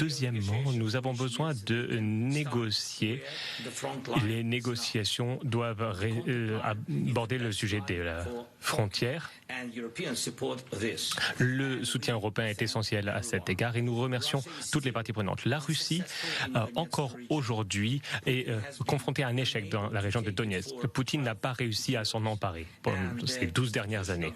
Deuxièmement, nous avons besoin de négocier. Les négociations doivent aborder le sujet de la frontière. Le soutien européen est essentiel à cet égard et nous remercions toutes les parties prenantes. La Russie, encore aujourd'hui, est confrontée à un échec dans la région de Donetsk. Poutine n'a pas réussi à s'en emparer pendant ces 12 dernières années.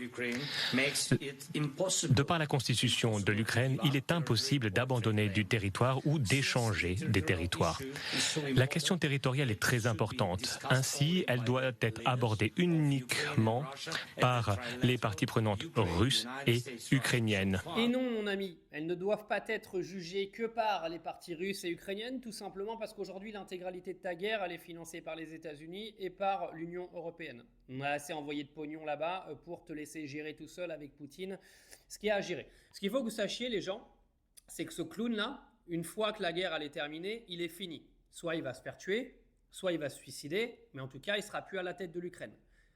De par la constitution de l'Ukraine, il est impossible d'abandonner du territoire ou d'échanger des territoires. La question territoriale est très importante. Ainsi, elle doit être abordée uniquement par les parties prenantes russes et ukrainiennes. Et non, mon ami, elles ne doivent pas être jugées que par les parties russes et ukrainiennes, tout simplement parce qu'aujourd'hui, l'intégralité de ta guerre, elle est financée par les États-Unis et par l'Union européenne. On a assez envoyé de pognon là-bas pour te laisser gérer tout seul avec Poutine ce qu'il y a à gérer. Ce qu'il faut que vous sachiez, les gens, c'est que ce clown-là, une fois que la guerre elle est terminée, il est fini. Soit il va se faire tuer, soit il va se suicider, mais en tout cas, il ne sera plus à la tête de l'Ukraine.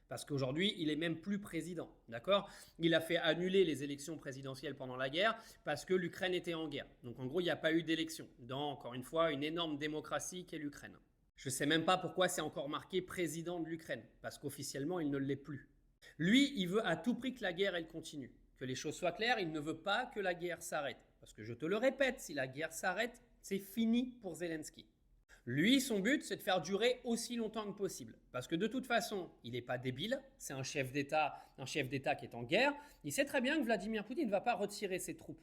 Parce qu'aujourd'hui, il est même plus président, d'accord ? Il a fait annuler les élections présidentielles pendant la guerre parce que l'Ukraine était en guerre. Donc en gros, il n'y a pas eu d'élection dans, encore une fois, une énorme démocratie qu'est l'Ukraine. Je ne sais même pas pourquoi c'est encore marqué président de l'Ukraine, parce qu'officiellement, il ne l'est plus. Lui, il veut à tout prix que la guerre, elle continue. Que les choses soient claires, il ne veut pas que la guerre s'arrête. Parce que je te le répète, si la guerre s'arrête, c'est fini pour Zelensky. Lui, son but, c'est de faire durer aussi longtemps que possible. Parce que de toute façon, il n'est pas débile, c'est un chef d'État qui est en guerre. Il sait très bien que Vladimir Poutine ne va pas retirer ses troupes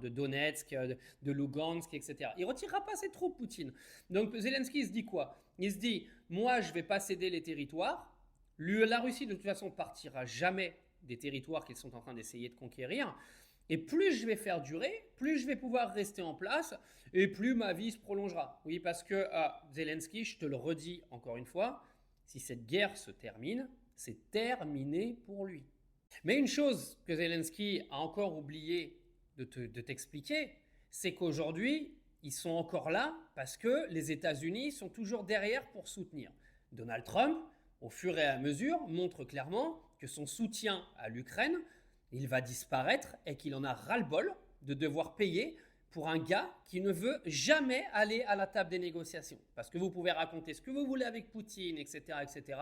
de Donetsk, de Lugansk, etc. Il ne retirera pas ses troupes, Poutine. Donc Zelensky, il se dit quoi ? Il se dit, moi, je ne vais pas céder les territoires. La Russie, de toute façon, partira jamais des territoires qu'ils sont en train d'essayer de conquérir. Et plus je vais faire durer, plus je vais pouvoir rester en place et plus ma vie se prolongera. Oui, parce que Zelensky, je te le redis encore une fois, si cette guerre se termine, c'est terminé pour lui. Mais une chose que Zelensky a encore oublié de t'expliquer, c'est qu'aujourd'hui, ils sont encore là parce que les États-Unis sont toujours derrière pour soutenir. Donald Trump, au fur et à mesure, montre clairement que son soutien à l'Ukraine, il va disparaître et qu'il en a ras-le-bol de devoir payer pour un gars qui ne veut jamais aller à la table des négociations. Parce que vous pouvez raconter ce que vous voulez avec Poutine, etc., etc.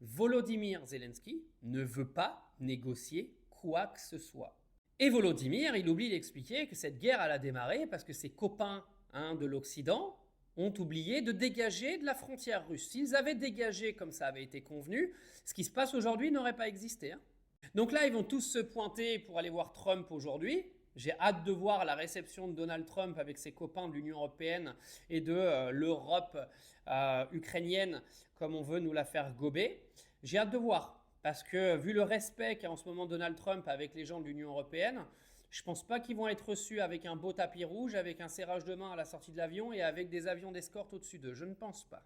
Volodymyr Zelensky ne veut pas négocier quoi que ce soit. Et Volodymyr, il oublie d'expliquer que cette guerre, elle a démarré parce que ses copains de l'Occident ont oublié de dégager de la frontière russe. S'ils avaient dégagé comme ça avait été convenu, ce qui se passe aujourd'hui n'aurait pas existé. Donc là, ils vont tous se pointer pour aller voir Trump aujourd'hui. J'ai hâte de voir la réception de Donald Trump avec ses copains de l'Union européenne et de l'Europe ukrainienne, comme on veut nous la faire gober. J'ai hâte de voir, parce que vu le respect qu'a en ce moment Donald Trump avec les gens de l'Union européenne, je ne pense pas qu'ils vont être reçus avec un beau tapis rouge, avec un serrage de main à la sortie de l'avion et avec des avions d'escorte au-dessus d'eux. Je ne pense pas.